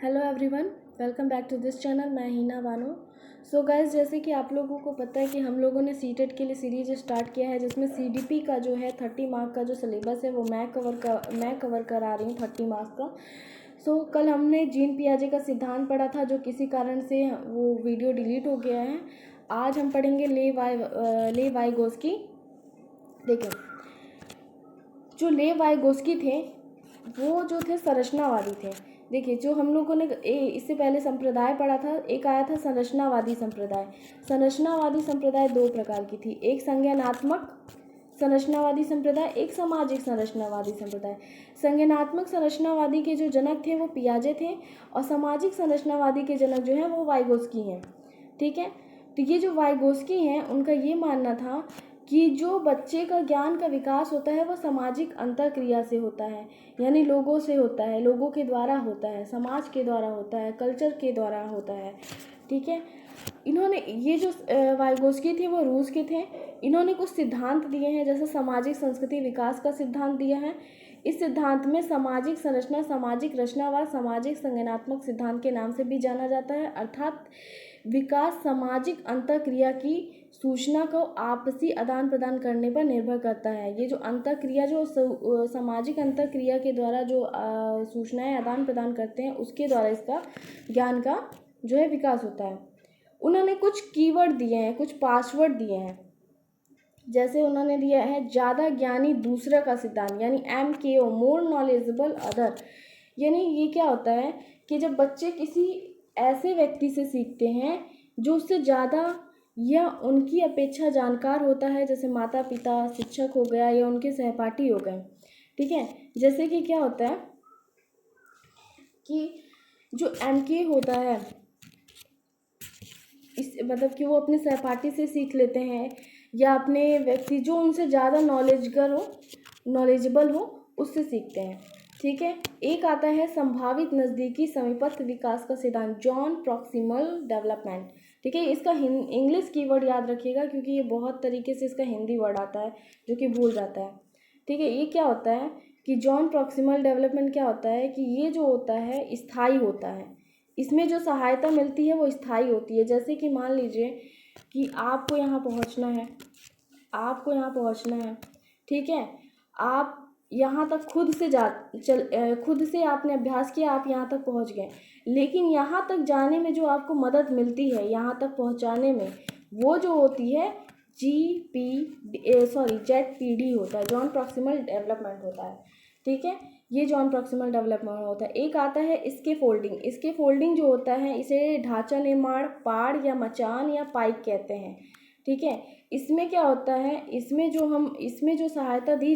Hello everyone, welcome back to this channel. मैं Hina Bano. So guys, जैसे कि आप लोगों को पता है कि हम लोगों ने सीटेट के लिए सीरीज स्टार्ट किया है, जिसमें सीडीपी का जो है 30 मार्क का जो सिलेबस है वो मैं कवर करा रही हूँ 30 मार्क्स का। सो कल हमने जीन पियाजे का सिद्धांत पढ़ा था, जो किसी कारण से वो वीडियो डिलीट हो गया है। आज हम पढ़ेंगे ले वाइगोस्की। देखिए, जो ले वाइगोस्की थे वो जो थे संरचनावादी थे। देखिए, जो हम लोगों ने इससे पहले संप्रदाय पढ़ा था, एक आया था संरचनावादी संप्रदाय। संरचनावादी संप्रदाय दो प्रकार की थी, एक संज्ञानात्मक संरचनावादी संप्रदाय, एक सामाजिक संरचनावादी संप्रदाय। संज्ञानात्मक संरचनावादी के जो जनक थे वो पियाजे थे, और सामाजिक संरचनावादी के जनक जो हैं वो वाइगोस्की हैं। ठीक है, तो ये जो वाइगोस्की हैं उनका ये मानना था कि जो बच्चे का ज्ञान का विकास होता है वो सामाजिक अंतःक्रिया से होता है, यानी लोगों से होता है, लोगों के द्वारा होता है, समाज के द्वारा होता है, कल्चर के द्वारा होता है। ठीक है, इन्होंने ये जो वाइगोस्की थे वो रूस के थे। इन्होंने कुछ सिद्धांत दिए हैं, जैसे सामाजिक संस्कृति विकास का सिद्धांत दिया है। इस सिद्धांत में सामाजिक संरचना, सामाजिक रचनावाद, सामाजिक संज्ञानात्मक सिद्धांत के नाम से भी जाना जाता है। अर्थात विकास सामाजिक अंतःक्रिया की सूचना को आपसी आदान प्रदान करने पर निर्भर करता है। ये जो अंतःक्रिया, जो सामाजिक अंतःक्रिया के द्वारा जो सूचनाएं आदान प्रदान करते हैं, उसके द्वारा इसका ज्ञान का जो है विकास होता है। उन्होंने कुछ कीवर्ड दिए हैं, कुछ पासवर्ड दिए हैं। जैसे उन्होंने दिया है ज़्यादा ज्ञानी दूसरा का सिद्धांत, यानी MKO, मोर नॉलेजेबल अदर। यानी ये क्या होता है कि जब बच्चे किसी ऐसे व्यक्ति से सीखते हैं जो उससे ज़्यादा या उनकी अपेक्षा जानकार होता है, जैसे माता पिता, शिक्षक हो गया, या उनके सहपाठी हो गए। ठीक है, जैसे कि क्या होता है कि जो MK होता है, इस मतलब कि वो अपने सहपाठी से सीख लेते हैं, या अपने व्यक्ति जो उनसे ज़्यादा नॉलेजेबल हो उससे सीखते हैं। ठीक है, एक आता है संभावित नज़दीकी समीपस्थ विकास का सिद्धांत, जॉन प्रॉक्सिमल डेवलपमेंट। ठीक है, इसका इंग्लिश कीवर्ड याद रखिएगा, क्योंकि ये बहुत तरीके से इसका हिंदी वर्ड आता है जो कि भूल जाता है। ठीक है, ये क्या होता है कि जॉन प्रॉक्सिमल डेवलपमेंट क्या होता है कि ये जो होता है स्थायी होता है। इसमें जो सहायता मिलती है वो स्थायी होती है। जैसे कि मान लीजिए कि आपको यहाँ पहुँचना है, ठीक है, आप यहाँ तक खुद से आपने अभ्यास किया, आप यहाँ तक पहुँच गए, लेकिन यहाँ तक जाने में जो आपको मदद मिलती है, यहाँ तक पहुँचाने में, वो जो होती है ZPD होता है, जॉन प्रॉक्सिमल डेवलपमेंट होता है। ठीक है, ये जॉन प्रॉक्सिमल डेवलपमेंट होता है। एक आता है स्कैफोल्डिंग जो होता है, इसे ढांचा निर्माण, पाड़ या मचान या पाइप कहते हैं। ठीक है, इसमें क्या होता है, इसमें जो सहायता दी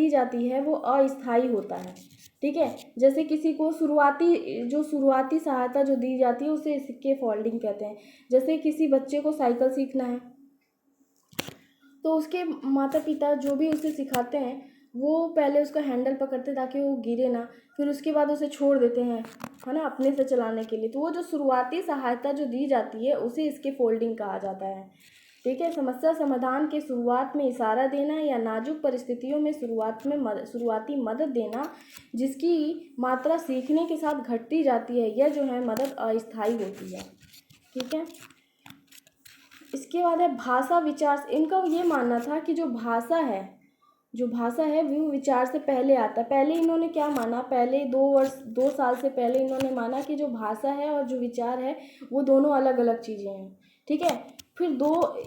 जाती है वो अस्थायी होता है। ठीक है, जैसे किसी को शुरुआती सहायता जो दी जाती है उसे स्कैफोल्डिंग कहते हैं। जैसे किसी बच्चे को साइकिल सीखना है, तो उसके माता पिता जो भी उसे सिखाते हैं वो पहले उसका हैंडल पकड़ते ताकि वो गिरे ना, फिर उसके बाद उसे छोड़ देते हैं, है ना, अपने से चलाने के लिए। तो वो जो शुरुआती सहायता जो दी जाती है उसे इसके फोल्डिंग कहा जाता है। ठीक है, समस्या समाधान के शुरुआत में इशारा देना या नाजुक परिस्थितियों में शुरुआती मदद देना, जिसकी मात्रा सीखने के साथ घटती जाती है, यह जो है मदद अस्थायी होती है। ठीक है, इसके बाद है भाषा विचार। इनका ये मानना था कि जो भाषा है वो विचार से पहले आता है। पहले इन्होंने क्या माना, पहले 2 साल से पहले इन्होंने माना कि जो भाषा है और जो विचार है वो दोनों अलग अलग चीज़ें हैं। ठीक है, फिर 2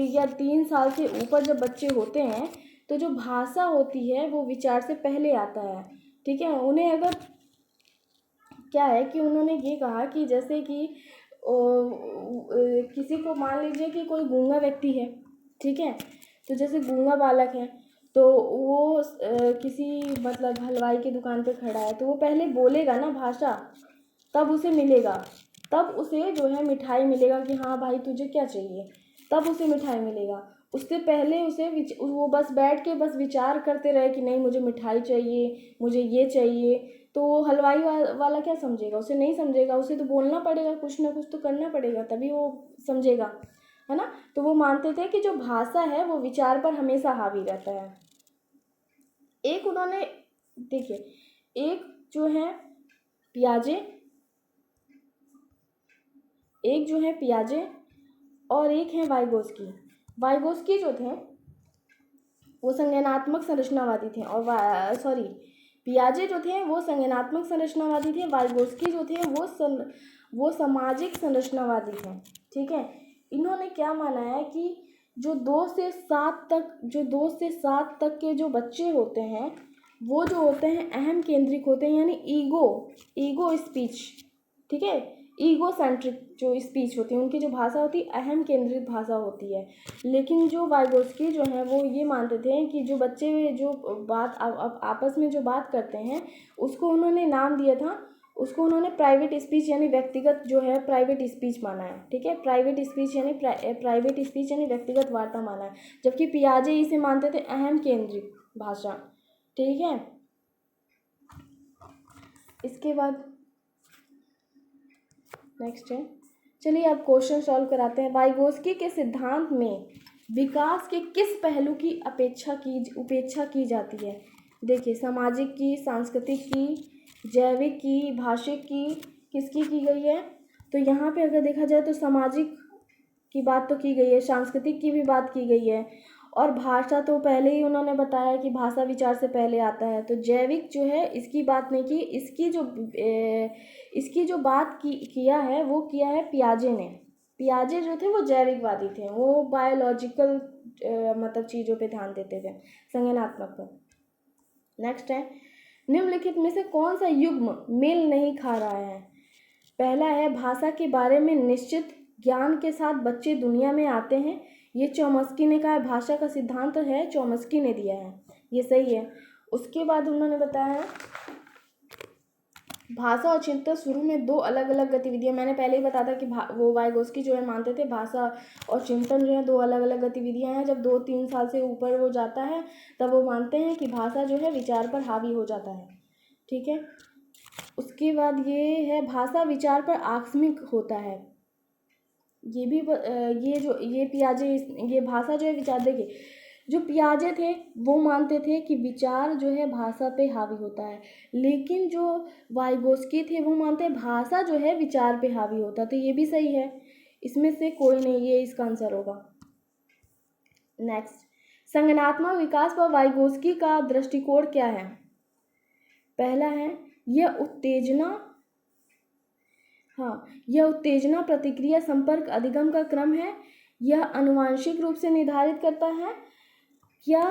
या 3 साल से ऊपर जब बच्चे होते हैं तो जो भाषा होती है वो विचार से पहले आता है। ठीक है, उन्हें अगर क्या है कि उन्होंने ये कहा कि जैसे कि किसी को मान लीजिए कि कोई गूंगा व्यक्ति है, ठीक है, तो जैसे गूंगा बालक है, तो वो किसी मतलब हलवाई की दुकान पे खड़ा है, तो वो पहले बोलेगा ना भाषा, तब उसे मिलेगा, तब उसे जो है मिठाई मिलेगा कि हाँ भाई तुझे क्या चाहिए, तब उसे मिठाई मिलेगा। उससे पहले वो बस बैठ के बस विचार करते रहे कि नहीं मुझे मिठाई चाहिए, मुझे ये चाहिए, तो हलवाई वाला क्या समझेगा, उसे नहीं समझेगा, उसे तो बोलना पड़ेगा, कुछ ना कुछ तो करना पड़ेगा, तभी वो समझेगा, है ना। तो वो मानते थे कि जो भाषा है वो विचार पर हमेशा हावी रहता है। एक उन्होंने देखिए, एक जो है पियाजे, एक जो है पियाजे और एक है वाइगोस्की। वाइगोस्की जो थे वो संज्ञानात्मक संरचनावादी थे और पियाजे जो थे वो संज्ञानात्मक संरचनावादी थे। वाइगोस्की जो थे वो सामाजिक संरचनावादी थे। ठीक है, इन्होंने क्या माना है कि जो 2 से 7 तक के जो बच्चे होते हैं वो जो होते हैं अहम केंद्रिक होते हैं, यानी ईगो स्पीच। ठीक है, ईगो सेंट्रिक जो स्पीच होती है, उनकी जो भाषा होती है अहम केंद्रित भाषा होती है। लेकिन जो वाइगोस्की जो है वो ये मानते थे कि जो बच्चे जो बात आपस में जो बात करते हैं उसको उन्होंने नाम दिया था, उसको उन्होंने प्राइवेट स्पीच यानी व्यक्तिगत जो है प्राइवेट स्पीच माना है। ठीक है, प्राइवेट स्पीच यानी व्यक्तिगत वार्ता माना है, जबकि पियाजे इसे मानते थे अहम केंद्रित भाषा। ठीक है, इसके बाद नेक्स्ट है, चलिए अब क्वेश्चन सॉल्व कराते हैं। वाइगोस्की के सिद्धांत में विकास के किस पहलू की उपेक्षा की जाती है? देखिए, सामाजिक की, सांस्कृतिक की, जैविक की, भाषिक की, किसकी की गई है? तो यहाँ पे अगर देखा जाए तो सामाजिक की बात तो की गई है, सांस्कृतिक की भी बात की गई है, और भाषा तो पहले ही उन्होंने बताया कि भाषा विचार से पहले आता है। तो जैविक जो है इसकी बात नहीं की, इसकी जो बात किया है वो किया है पियाजे ने। पियाजे जो थे वो जैविकवादी थे, वो बायोलॉजिकल मतलब चीज़ों पे ध्यान देते थे, संज्ञानात्मक पर। नेक्स्ट है, निम्नलिखित में से कौन सा युग्म मेल नहीं खा रहा है? पहला है, भाषा के बारे में निश्चित ज्ञान के साथ बच्चे दुनिया में आते हैं। ये चॉम्स्की ने कहा है, भाषा का सिद्धांत है चॉम्स्की ने दिया है, ये सही है। उसके बाद उन्होंने बताया है भाषा और चिंतन शुरू में 2 अलग अलग गतिविधियां। मैंने पहले ही बताया था कि वो वाइगोस्की जो है मानते थे भाषा और चिंतन जो है 2 अलग अलग गतिविधियां हैं। जब 2-3 साल से ऊपर वो जाता है तब वो मानते हैं कि भाषा जो है विचार पर हावी हो जाता है। ठीक है, उसके बाद ये है, भाषा विचार पर आकस्मिक होता है। ये भी ये भाषा जो है विचार, देखिए जो पियाजे थे वो मानते थे कि विचार जो है भाषा पे हावी होता है, लेकिन जो वाइगोस्की थे वो मानते हैं भाषा जो है विचार पे हावी होता है। तो ये भी सही है, इसमें से कोई नहीं, ये इसका आंसर होगा। नेक्स्ट, संज्ञानात्मक विकास पर वाइगोस्की का दृष्टिकोण क्या है? पहला है, यह उत्तेजना प्रतिक्रिया संपर्क अधिगम का क्रम है। यह आनुवंशिक रूप से निर्धारित करता है। क्या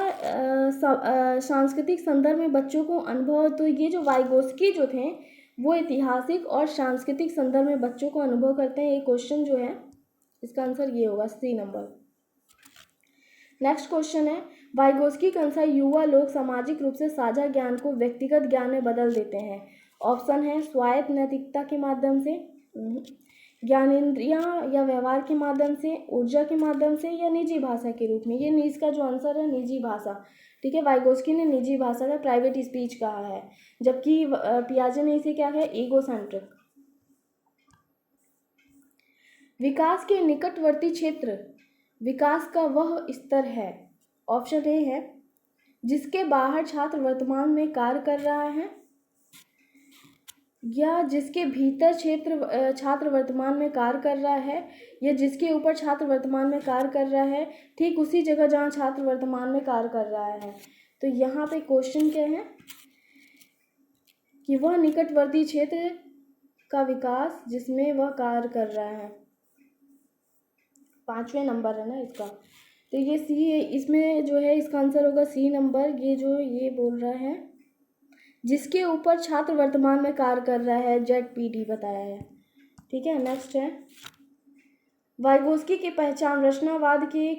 सांस्कृतिक संदर्भ में बच्चों को अनुभव? तो ये जो वाइगोस्की जो थे वो ऐतिहासिक और सांस्कृतिक संदर्भ में बच्चों को अनुभव करते हैं। ये क्वेश्चन जो है इसका आंसर ये होगा, सी नंबर। नेक्स्ट क्वेश्चन है, वाइगोस्की के अनुसार युवा लोग सामाजिक रूप से साझा ज्ञान को व्यक्तिगत ज्ञान में बदल देते हैं। ऑप्शन है, स्वायत्त नैतिकता के माध्यम से, ज्ञानेंद्रियां या व्यवहार के माध्यम से, ऊर्जा के माध्यम से, या निजी भाषा के रूप में। ये इसका जो आंसर है निजी भाषा। ठीक है, वाइगोस्की ने निजी भाषा का प्राइवेट स्पीच कहा है, जबकि पियाजे ने इसे क्या कहा, ईगो सेंट्रिक। विकास के निकटवर्ती क्षेत्र विकास का वह स्तर है। ऑप्शन ए है, जिसके बाहर छात्र वर्तमान में कार्य कर रहा है, या जिसके भीतर छात्र वर्तमान में कार्य कर रहा है, या जिसके ऊपर छात्र वर्तमान में कार्य कर रहा है, ठीक उसी जगह जहाँ छात्र वर्तमान में कार्य कर रहा है। तो यहाँ पे क्वेश्चन क्या है कि वह निकटवर्ती क्षेत्र का विकास जिसमें वह कार्य कर रहा है, 5वें नंबर है ना इसका। तो ये सी है, इसमें जो है इसका आंसर होगा सी नंबर। ये बोल रहा है जिसके ऊपर छात्र वर्तमान में कार्य कर रहा है, ZPD बताया है। ठीक है, नेक्स्ट है, वाइगोस्की की पहचान रचनावाद के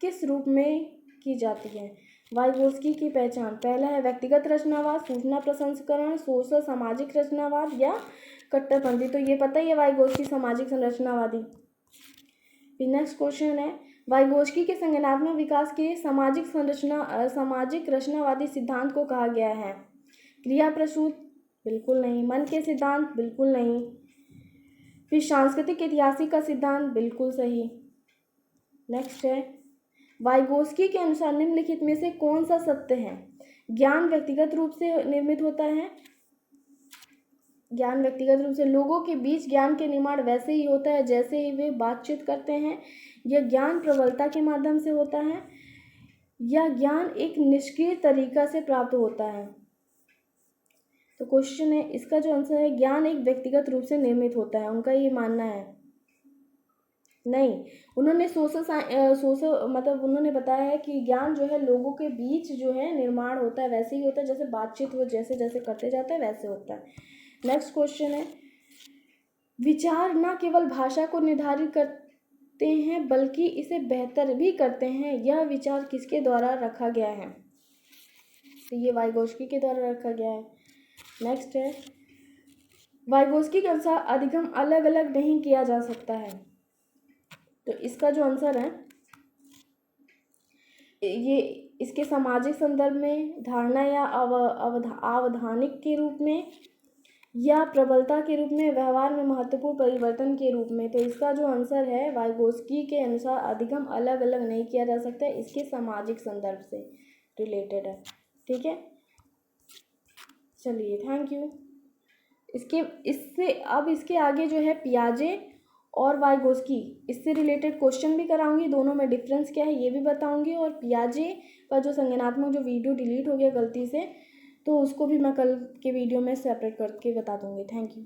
किस रूप में की जाती है? वाइगोस्की की पहचान, पहला है व्यक्तिगत रचनावाद, सूचना प्रसंस्करण, सोशल सामाजिक रचनावाद, या कट्टरपंथी। तो ये पता ही है वाइगोस्की सामाजिक संरचनावादी। फिर नेक्स्ट क्वेश्चन है, वाइगोस्की के संज्ञानात्मक विकास के सामाजिक रचनावादी सिद्धांत को कहा गया है क्रिया प्रसूत, बिल्कुल नहीं। मन के सिद्धांत, बिल्कुल नहीं। फिर सांस्कृतिक ऐतिहासिक का सिद्धांत, बिल्कुल सही। नेक्स्ट है, वाइगोस्की के अनुसार निम्नलिखित में से कौन सा सत्य है? ज्ञान व्यक्तिगत रूप से निर्मित होता है, ज्ञान व्यक्तिगत रूप से, लोगों के बीच ज्ञान के निर्माण वैसे ही होता है जैसे ही वे बातचीत करते हैं। यह ज्ञान प्रबलता के माध्यम से होता है, या ज्ञान एक निष्क्रिय तरीका से प्राप्त होता है। तो क्वेश्चन है, इसका जो आंसर है, ज्ञान एक व्यक्तिगत रूप से निर्मित होता है, उनका ये मानना है। नहीं, उन्होंने सोशल मतलब उन्होंने बताया है कि ज्ञान जो है लोगों के बीच जो है निर्माण होता है, वैसे ही होता है जैसे बातचीत वो जैसे जैसे करते जाते हैं वैसे होता है। नेक्स्ट क्वेश्चन है, विचार न केवल भाषा को निर्धारित करते हैं बल्कि इसे बेहतर भी करते हैं। यह विचार किसके द्वारा रखा गया है? तो ये वाइगोस्की के द्वारा रखा गया है। नेक्स्ट है, वाइगोस्की के अनुसार अधिगम अलग अलग नहीं किया जा सकता है। तो इसका जो आंसर है, ये इसके सामाजिक संदर्भ में, धारणा या अवधानिक के रूप में, या प्रबलता के रूप में, व्यवहार में महत्वपूर्ण परिवर्तन के रूप में। तो इसका जो आंसर है, वाइगोस्की के अनुसार अधिगम अलग अलग नहीं किया जा सकता है, इसके सामाजिक संदर्भ से रिलेटेड है। ठीक है, चलिए, थैंक यू। इसके आगे जो है पियाजे और वाइगोस्की, इससे रिलेटेड क्वेश्चन भी कराऊंगी, दोनों में डिफरेंस क्या है ये भी बताऊंगी, और पियाजे का जो संज्ञानात्मक जो वीडियो डिलीट हो गया गलती से, तो उसको भी मैं कल के वीडियो में सेपरेट करके बता दूंगी। Thank you.